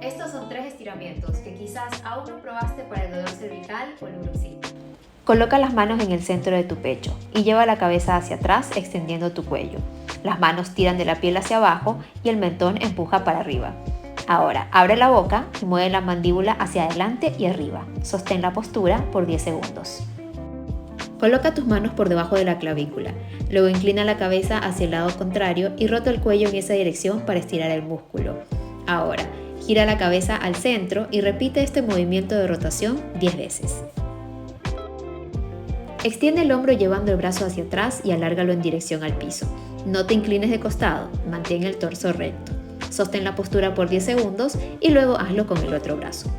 Estos son 3 estiramientos que quizás aún no probaste para el dolor cervical o el bruxismo. Coloca las manos en el centro de tu pecho y lleva la cabeza hacia atrás extendiendo tu cuello. Las manos tiran de la piel hacia abajo y el mentón empuja para arriba. Ahora, abre la boca y mueve la mandíbula hacia adelante y arriba. Sostén la postura por 10 segundos. Coloca tus manos por debajo de la clavícula. Luego inclina la cabeza hacia el lado contrario y rota el cuello en esa dirección para estirar el músculo. Ahora, gira la cabeza al centro y repite este movimiento de rotación 10 veces. Extiende el hombro llevando el brazo hacia atrás y alárgalo en dirección al piso. No te inclines de costado, mantén el torso recto. Sostén la postura por 10 segundos y luego hazlo con el otro brazo.